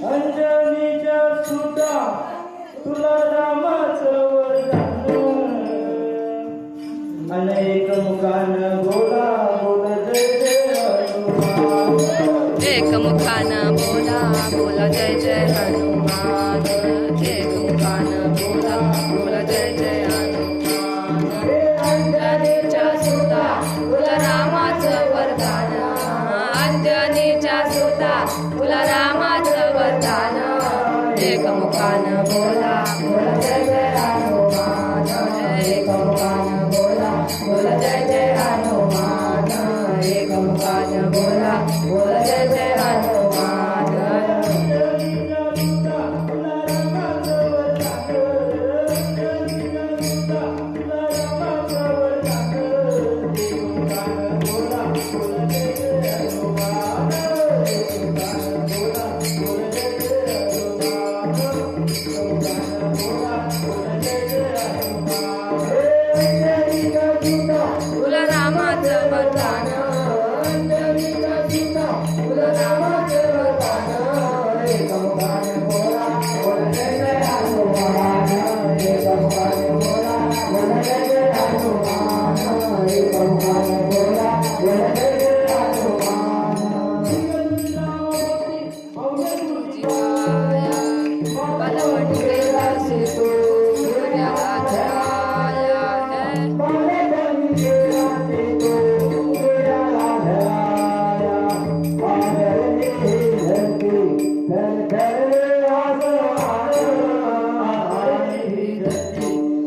अंजनीच्या सुता तुला रामाचं वरदान अनेक मुखानं बोला बोला जय जय हनुमान एक मुखानं बोला बोला जय जय हनुमान एक मुखानं बोला बोला जय जय हनुमान अंजनीच्या सुता तुला रामाचं वरदान अंजनीच्या सुता तुला रामाचं वरदान एक मुखानं बोला बोला जय जय हनुमान एक मुखानं बोला बोला जय जय हनुमान एक मुखानं बोला बोला जय जय हनुमान अंजनीच्या सुता तुला रामाचं वरदान अंजनीच्या सुता तुला रामाचं वरदान एक मुखानं बोला बोला जय जय हनुमान एक मुखानं बोला बोला जय जय हनुमान तुला रामाचं वरदान अंजनीच्या सुता तुला रामाचं वरदान एक मुखानं बोला बोला जय जय हनुमान एक मुखानं बोला बोला जय जय हनुमान एक मुखानं बोला बोला जय जय हनुमान बलवंत कैलासी तू सूर्याला छाया है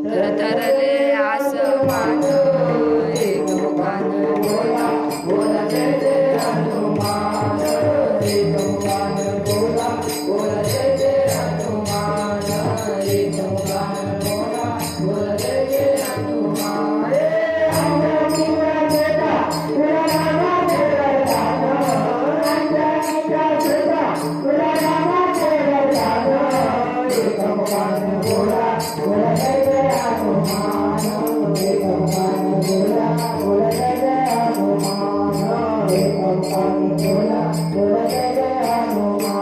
तरतरले आसमान एक मुखानं बोला बोला जय जय हनुमान एक मुखानं बोला बोला जय जय हनुमान एक मुखानं बोला बोला जय जय हनुमान अंजनीच्या सुता तुला रामाचं वरदान अंजनीच्या सुता तुला रामाचं वरदान एक मुखानं बोला बोला जय जय हनुमान एक मुखानं बोला बोला जय जय हनुमान एक मुखानं बोला बोला जय जय हनुमान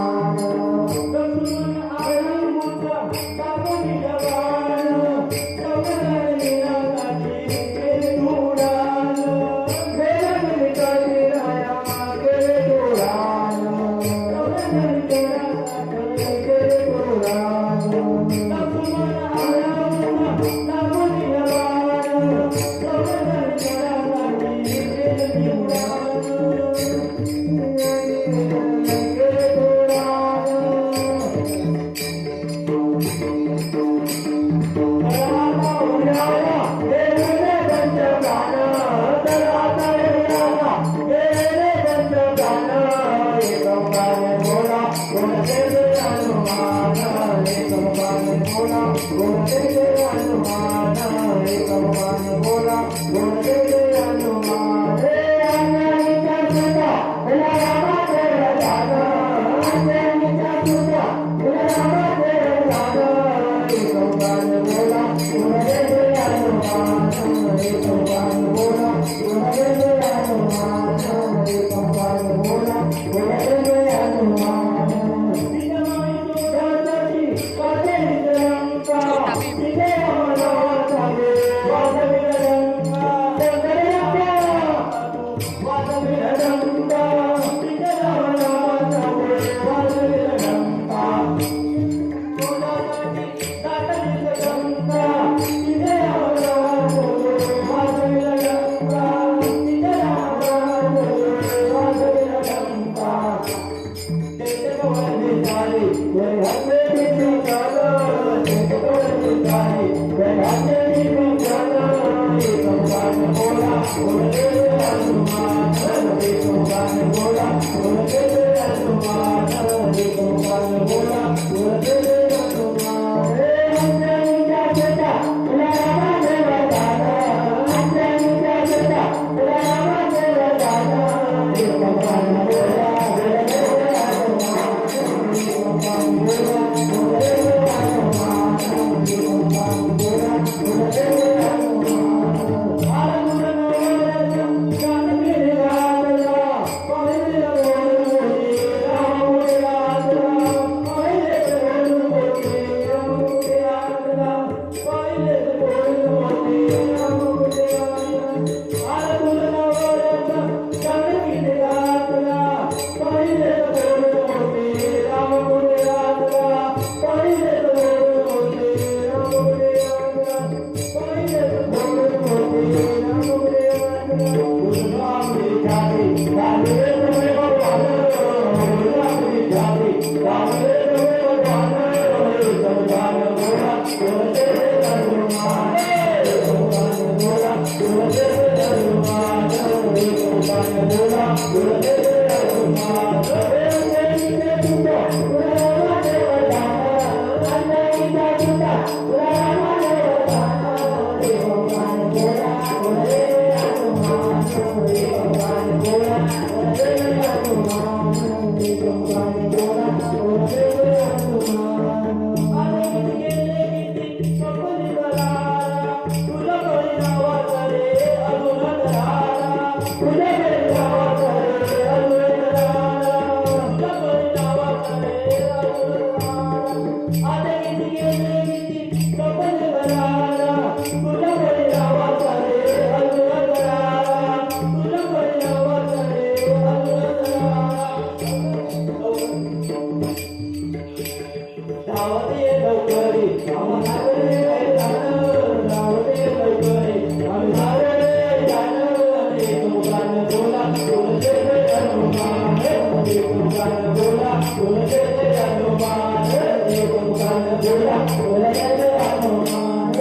धावते लवकरी आम्हा नागरे जाणं धावते लवकरी आम्ही नागरे जाणं एक मुखानं बोला बोलते हनुमान एक मुखानं बोला बोलते हनुमान एक मुखानं बोला बोलते हनुमान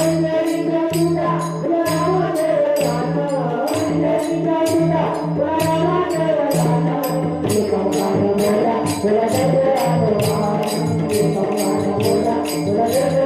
अंजनीचा तुझा रामाचं गाणं अंजनीचा तुझा रामाचं गाणं एक मुखानं बोला बोलते हनुमान एक मुखानं बोला बोलते